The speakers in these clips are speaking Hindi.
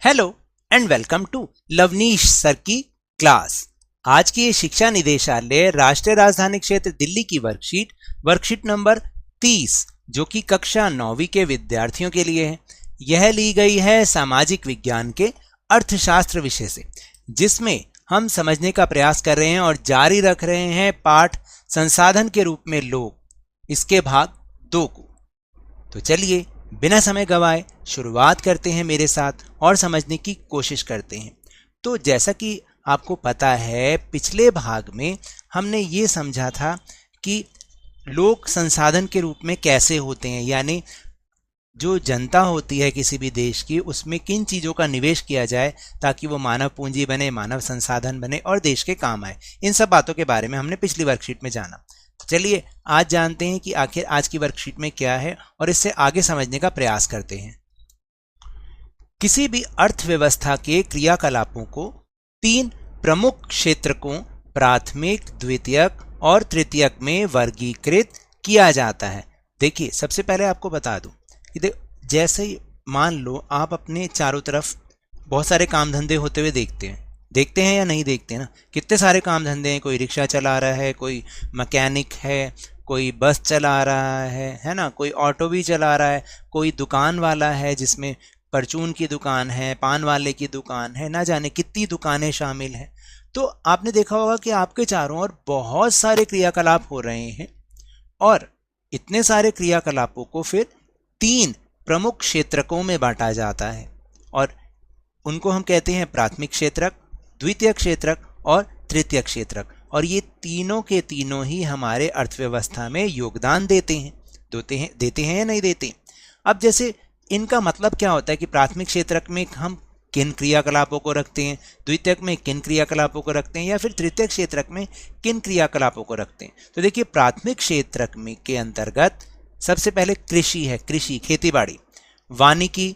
Hello and welcome to Lavneesh sir की क्लास। आज की ये शिक्षा निदेशालय राष्ट्रीय राजधानी क्षेत्र दिल्ली की वर्कशीट नंबर 30 जो कि कक्षा 9वीं के विद्यार्थियों के लिए है। यह ली गई है सामाजिक विज्ञान के अर्थशास्त्र विषय से, जिसमें हम समझने का प्रयास कर रहे हैं और जारी रख रहे हैं पाठ संसाधन के रूप में लोग, इसके भाग 2 को। तो चलिए बिना समय गवाए शुरुआत करते हैं मेरे साथ और समझने की कोशिश करते हैं। तो जैसा कि आपको पता है, पिछले भाग में हमने ये समझा था कि लोग संसाधन के रूप में कैसे होते हैं, यानी जो जनता होती है किसी भी देश की, उसमें किन चीज़ों का निवेश किया जाए ताकि वो मानव पूंजी बने, मानव संसाधन बने और देश के काम आए। इन सब बातों के बारे में हमने पिछली वर्कशीट में जाना। चलिए आज जानते हैं कि आखिर आज की वर्कशीट में क्या है और इससे आगे समझने का प्रयास करते हैं। किसी भी अर्थव्यवस्था के क्रियाकलापों को 3 प्रमुख क्षेत्रकों प्राथमिक, द्वितीयक और तृतीयक में वर्गीकृत किया जाता है। देखिए, सबसे पहले आपको बता दूं कि जैसे मान लो आप अपने चारों तरफ बहुत सारे काम धंधे होते हुए देखते हैं या नहीं देखते ना। कितने सारे काम धंधे हैं, कोई रिक्शा चला रहा है, कोई मैकेनिक है, कोई बस चला रहा है ना, कोई ऑटो भी चला रहा है, कोई दुकान वाला है जिसमें परचून की दुकान है, पान वाले की दुकान है, ना जाने कितनी दुकानें शामिल हैं। तो आपने देखा होगा कि आपके चारों ओर बहुत सारे क्रियाकलाप हो रहे हैं और इतने सारे क्रियाकलापों को फिर 3 प्रमुख क्षेत्रकों में बांटा जाता है और उनको हम कहते हैं प्राथमिक क्षेत्रक, द्वितीयक क्षेत्रक और तृतीयक क्षेत्रक। और ये तीनों के तीनों ही हमारे अर्थव्यवस्था में योगदान देते हैं या नहीं देते। अब जैसे इनका मतलब क्या होता है कि प्राथमिक क्षेत्रक में हम किन क्रियाकलापों को रखते हैं, द्वितीयक में किन क्रियाकलापों को रखते हैं या फिर तृतीयक क्षेत्रक में किन क्रियाकलापों को रखते हैं। तो देखिए, प्राथमिक क्षेत्रक में के अंतर्गत सबसे पहले कृषि है, कृषि खेती बाड़ी, वानिकी,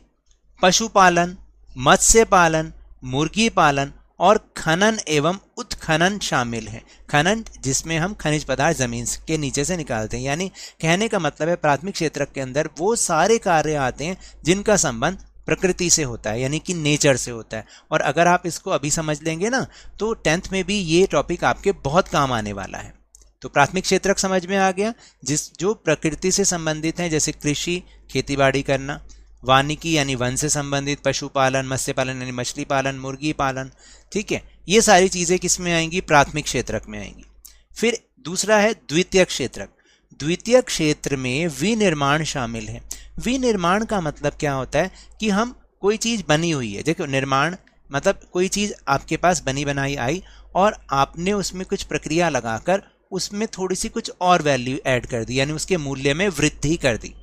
पशुपालन, मत्स्य पालन, मुर्गी पालन और खनन एवं उत्खनन शामिल है। खनन जिसमें हम खनिज पदार्थ जमीन के नीचे से निकालते हैं, यानी कहने का मतलब है प्राथमिक क्षेत्र के अंदर वो सारे कार्य आते हैं जिनका संबंध प्रकृति से होता है, यानी कि नेचर से होता है। और अगर आप इसको अभी समझ लेंगे ना, तो 10th में भी ये टॉपिक आपके बहुत काम आने वाला है। तो प्राथमिक क्षेत्रक समझ में आ गया, जो प्रकृति से संबंधित हैं, जैसे कृषि खेती बाड़ी करना, वानिकी यानी वन से संबंधित, पशुपालन, मत्स्य पालन यानी मछली पालन, मुर्गी पालन, ठीक है, ये सारी चीज़ें किस में आएंगी, प्राथमिक क्षेत्रक में आएंगी। फिर दूसरा है द्वितीयक क्षेत्रक। द्वितीयक क्षेत्र में विनिर्माण शामिल है। विनिर्माण का मतलब क्या होता है कि हम कोई चीज़ बनी हुई है, देखो निर्माण मतलब कोई चीज़ आपके पास बनी बनाई आई और आपने उसमें कुछ प्रक्रिया लगाकर उसमें थोड़ी सी कुछ और वैल्यू ऐड कर दी, यानी उसके मूल्य में वृद्धि कर दी।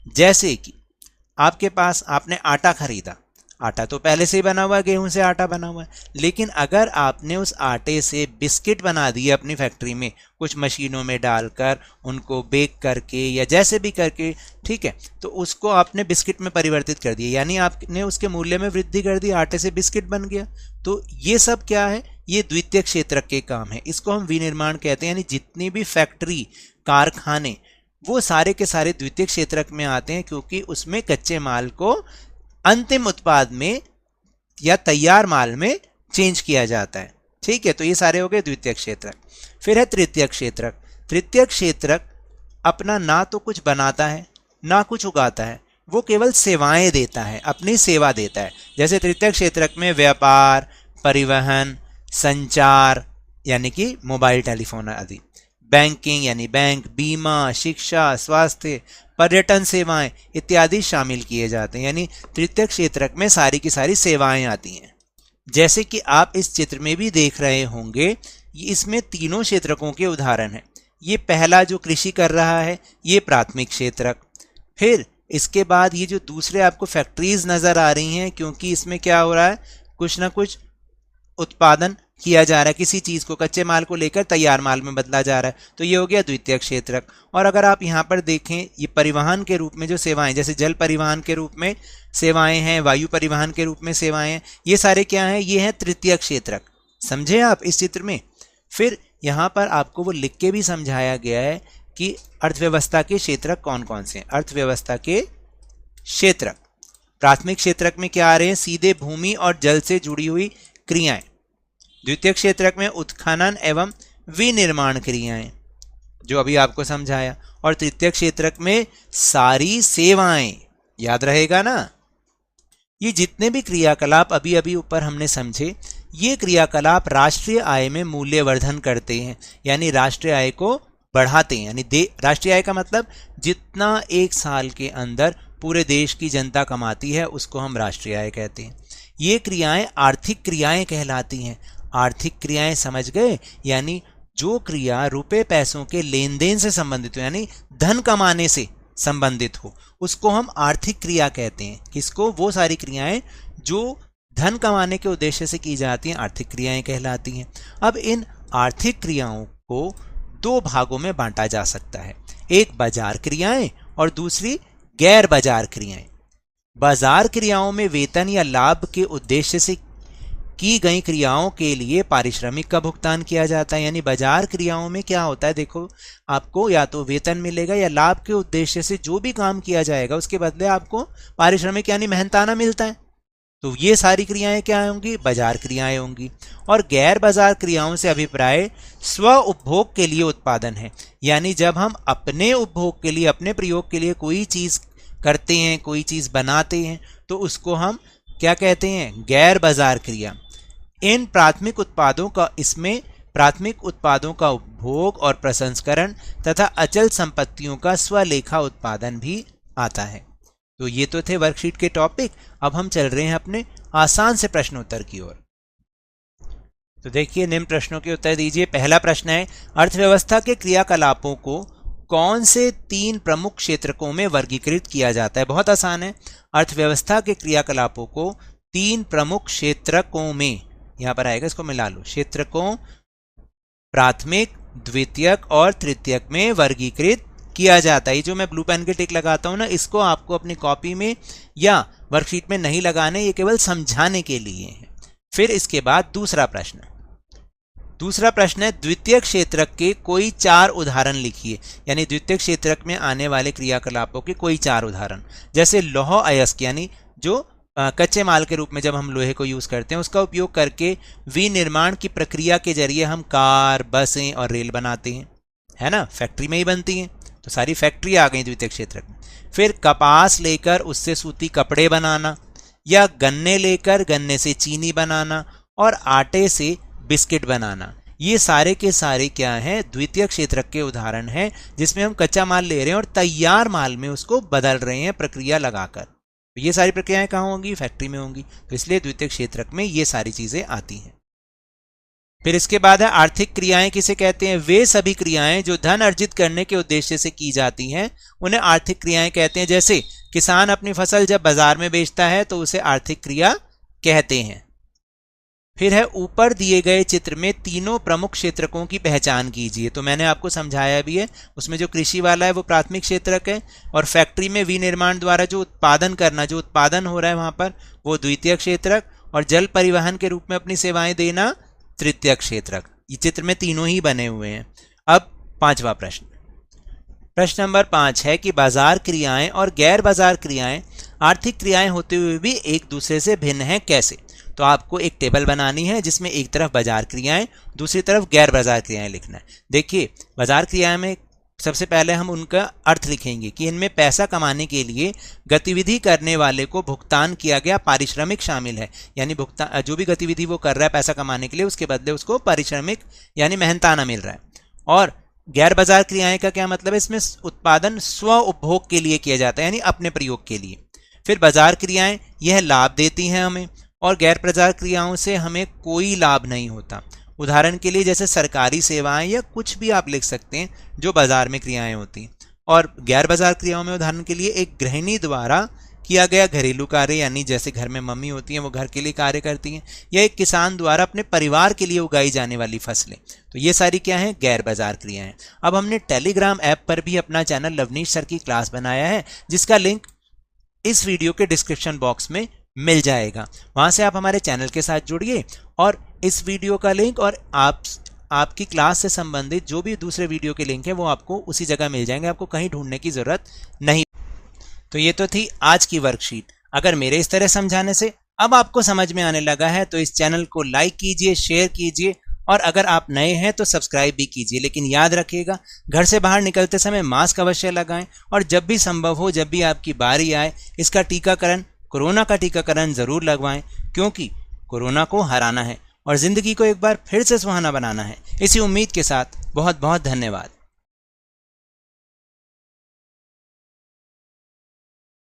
जैसे कि आपके पास आपने आटा खरीदा, आटा तो पहले से ही बना हुआ है, गेहूं से आटा बना हुआ है, लेकिन अगर आपने उस आटे से बिस्किट बना दिए अपनी फैक्ट्री में कुछ मशीनों में डालकर, उनको बेक करके या जैसे भी करके, ठीक है, तो उसको आपने बिस्किट में परिवर्तित कर दिया, यानी आपने उसके मूल्य में वृद्धि कर दी, आटे से बिस्किट बन गया। तो ये सब क्या है, ये द्वितीयक क्षेत्रक के काम है, इसको हम विनिर्माण कहते हैं। यानी जितनी भी फैक्ट्री, कारखाने, वो सारे के सारे द्वितीयक क्षेत्रक में आते हैं, क्योंकि उसमें कच्चे माल को अंतिम उत्पाद में या तैयार माल में चेंज किया जाता है, ठीक है। तो ये सारे हो गए द्वितीयक क्षेत्रक। फिर है तृतीयक क्षेत्रक। तृतीयक क्षेत्रक अपना ना तो कुछ बनाता है ना कुछ उगाता है, वो केवल सेवाएं देता है, अपनी सेवा देता है। जैसे तृतीयक क्षेत्रक में व्यापार, परिवहन, संचार यानी कि मोबाइल टेलीफोन आदि, बैंकिंग यानी बैंक, बीमा, शिक्षा, स्वास्थ्य, पर्यटन सेवाएं इत्यादि शामिल किए जाते हैं। यानी तृतीयक क्षेत्रक में सारी की सारी सेवाएं आती हैं। जैसे कि आप इस चित्र में भी देख रहे होंगे, इसमें तीनों क्षेत्रकों के उदाहरण हैं। ये पहला जो कृषि कर रहा है, ये प्राथमिक क्षेत्रक। फिर इसके बाद ये जो दूसरे आपको फैक्ट्रीज नजर आ रही हैं, क्योंकि इसमें क्या हो रहा है, कुछ ना कुछ उत्पादन किया जा रहा है, किसी चीज़ को, कच्चे माल को लेकर तैयार माल में बदला जा रहा है, तो ये हो गया द्वितीयक क्षेत्रक। और अगर आप यहाँ पर देखें, ये परिवहन के रूप में जो सेवाएं, जैसे जल परिवहन के रूप में सेवाएं हैं, वायु परिवहन के रूप में सेवाएं हैं, ये सारे क्या हैं, ये हैं तृतीयक क्षेत्रक। समझे आप इस चित्र में। फिर यहाँ पर आपको वो लिख के भी समझाया गया है कि अर्थव्यवस्था के क्षेत्रक कौन कौन से हैं। अर्थव्यवस्था के क्षेत्रक प्राथमिक क्षेत्रक में क्या आ रहे हैं, सीधे भूमि और जल से जुड़ी हुई क्रियाएं। द्वितीयक क्षेत्रक में उत्खनन एवं विनिर्माण क्रियाएं, जो अभी आपको समझाया। और तृतीयक क्षेत्रक में सारी सेवाएं, याद रहेगा ना। ये जितने भी क्रियाकलाप अभी अभी ऊपर हमने समझे, ये क्रियाकलाप राष्ट्रीय आय में मूल्यवर्धन करते हैं, यानी राष्ट्रीय आय को बढ़ाते हैं। यानी राष्ट्रीय आय का मतलब जितना एक साल के अंदर पूरे देश की जनता कमाती है उसको हम राष्ट्रीय आय कहते हैं। ये क्रियाएं आर्थिक क्रियाएं कहलाती हैं। आर्थिक क्रियाएं समझ गए, यानी जो क्रिया रुपए पैसों के लेन देन से संबंधित हो, यानी धन कमाने से संबंधित हो, उसको हम आर्थिक क्रिया कहते हैं। किसको? वो सारी क्रियाएं जो धन कमाने के उद्देश्य से की जाती हैं आर्थिक क्रियाएं कहलाती हैं। अब इन आर्थिक क्रियाओं को दो भागों में बांटा जा सकता है, एक बाजार क्रियाएं और दूसरी गैर बाजार क्रियाएं। बाजार क्रियाओं में वेतन या लाभ के उद्देश्य से की गई क्रियाओं के लिए पारिश्रमिक का भुगतान किया जाता है। यानी बाजार क्रियाओं में क्या होता है, देखो आपको या तो वेतन मिलेगा या लाभ के उद्देश्य से जो भी काम किया जाएगा उसके बदले आपको पारिश्रमिक यानी मेहनताना मिलता है। तो ये सारी क्रियाएं क्या होंगी? बाजार क्रियाएं होंगी। और गैर बाजार क्रियाओं से अभिप्राय स्व उपभोग के लिए उत्पादन है, यानी जब हम अपने उपभोग के लिए, अपने प्रयोग के लिए कोई चीज करते हैं, कोई चीज बनाते हैं, तो उसको हम क्या कहते हैं? गैर बाजार क्रिया। इन प्राथमिक उत्पादों का, इसमें प्राथमिक उत्पादों का उपभोग और प्रसंस्करण तथा अचल संपत्तियों का स्वलेखा उत्पादन भी आता है। तो ये तो थे वर्कशीट के टॉपिक। अब हम चल रहे हैं अपने आसान से प्रश्न उत्तर की ओर। तो देखिए, निम्न प्रश्नों के उत्तर दीजिए। पहला प्रश्न है, अर्थव्यवस्था के क्रियाकलापों को कौन से 3 प्रमुख क्षेत्रकों में वर्गीकृत किया जाता है? बहुत आसान है। अर्थव्यवस्था के क्रियाकलापों को 3 प्रमुख क्षेत्रकों में, यहां पर आएगा, इसको मिला लो, क्षेत्रकों प्राथमिक, द्वितीयक और तृतीयक में वर्गीकृत किया जाता है। जो मैं ब्लू पेन के टिक लगाता हूं ना, इसको आपको अपनी कॉपी में या वर्कशीट में नहीं लगाने, ये केवल समझाने के लिए है। फिर इसके बाद दूसरा प्रश्न है, द्वितीयक क्षेत्रक के कोई 4 उदाहरण लिखिए। यानी द्वितीयक क्षेत्रक में आने वाले क्रियाकलापों के कोई 4 उदाहरण, जैसे लौह अयस्क, यानी जो कच्चे माल के रूप में जब हम लोहे को यूज करते हैं, उसका उपयोग करके विनिर्माण की प्रक्रिया के जरिए हम कार, बसें और रेल बनाते हैं, है ना, फैक्ट्री में ही बनती हैं। तो सारी फैक्ट्री आ गई द्वितीयक क्षेत्रक में। फिर कपास लेकर उससे सूती कपड़े बनाना, या गन्ने लेकर गन्ने से चीनी बनाना और आटे से बिस्किट बनाना, ये सारे के सारे क्या हैं? द्वितीयक क्षेत्रक के उदाहरण हैं, जिसमें हम कच्चा माल ले रहे हैं और तैयार माल में उसको बदल रहे हैं प्रक्रिया लगाकर। तो ये सारी प्रक्रियाएं कहाँ होंगी? फैक्ट्री में होंगी। तो इसलिए द्वितीयक क्षेत्रक में ये सारी चीजें आती हैं। फिर इसके बाद है आर्थिक क्रियाएं किसे कहते हैं? वे सभी क्रियाएं जो धन अर्जित करने के उद्देश्य से की जाती हैं उन्हें आर्थिक क्रियाएं कहते हैं। जैसे किसान अपनी फसल जब बाजार में बेचता है तो उसे आर्थिक क्रिया कहते हैं। फिर है, ऊपर दिए गए चित्र में तीनों प्रमुख क्षेत्रकों की पहचान कीजिए। तो मैंने आपको समझाया भी है, उसमें जो कृषि वाला है वो प्राथमिक क्षेत्रक है, और फैक्ट्री में विनिर्माण द्वारा जो उत्पादन करना, जो उत्पादन हो रहा है वहां पर, वो द्वितीयक क्षेत्रक, और जल परिवहन के रूप में अपनी सेवाएं देना तृतीयक क्षेत्रक। ये चित्र में तीनों ही बने हुए हैं। अब पांचवा प्रश्न नंबर 5 है कि बाजार क्रियाएं और गैर बाजार क्रियाएं आर्थिक क्रियाएं होते हुए भी एक दूसरे से भिन्न हैं, कैसे? तो आपको एक टेबल बनानी है जिसमें एक तरफ बाजार क्रियाएं, दूसरी तरफ गैर बाजार क्रियाएं लिखना है। देखिए, बाजार क्रियाएं में सबसे पहले हम उनका अर्थ लिखेंगे कि इनमें पैसा कमाने के लिए गतिविधि करने वाले को भुगतान किया गया पारिश्रमिक शामिल है। यानी भुगतान, जो भी गतिविधि वो कर रहा है पैसा कमाने के लिए, उसके बदले उसको पारिश्रमिक यानी मेहनताना मिल रहा है। और गैर बाजार क्रियाएं का क्या मतलब है? इसमें उत्पादन स्व उपभोग के लिए किया जाता है, यानी अपने प्रयोग के लिए। फिर बाजार क्रियाएं यह लाभ देती हैं हमें, और गैर बाजार क्रियाओं से हमें कोई लाभ नहीं होता। उदाहरण के लिए जैसे सरकारी सेवाएं या कुछ भी आप लिख सकते हैं जो बाजार में क्रियाएं होती हैं। और गैर बाजार क्रियाओं में उदाहरण के लिए एक गृहिणी द्वारा किया गया घरेलू कार्य, यानी जैसे घर में मम्मी होती हैं वो घर के लिए कार्य करती हैं, या एक किसान द्वारा अपने परिवार के लिए उगाई जाने वाली फसलें। तो ये सारी क्या हैं? गैर बाजार क्रियाएं। अब हमने टेलीग्राम ऐप पर भी अपना चैनल लवनीश सर की क्लास बनाया है, जिसका लिंक इस वीडियो के डिस्क्रिप्शन बॉक्स में मिल जाएगा। वहां से आप हमारे चैनल के साथ जुड़िए, और इस वीडियो का लिंक और आपकी क्लास से संबंधित जो भी दूसरे वीडियो के लिंक है वो आपको उसी जगह मिल जाएंगे, आपको कहीं ढूंढने की जरूरत नहीं। तो ये तो थी आज की वर्कशीट। अगर मेरे इस तरह समझाने से अब आपको समझ में आने लगा है तो इस चैनल को लाइक कीजिए, शेयर कीजिए और अगर आप नए हैं तो सब्सक्राइब भी कीजिए। लेकिन याद रखिएगा, घर से बाहर निकलते समय मास्क अवश्य लगाएं और जब भी संभव हो, जब भी आपकी बारी आए, इसका टीकाकरण, कोरोना का टीकाकरण जरूर लगवाएं, क्योंकि कोरोना को हराना है और जिंदगी को एक बार फिर से सुहाना बनाना है। इसी उम्मीद के साथ बहुत बहुत धन्यवाद।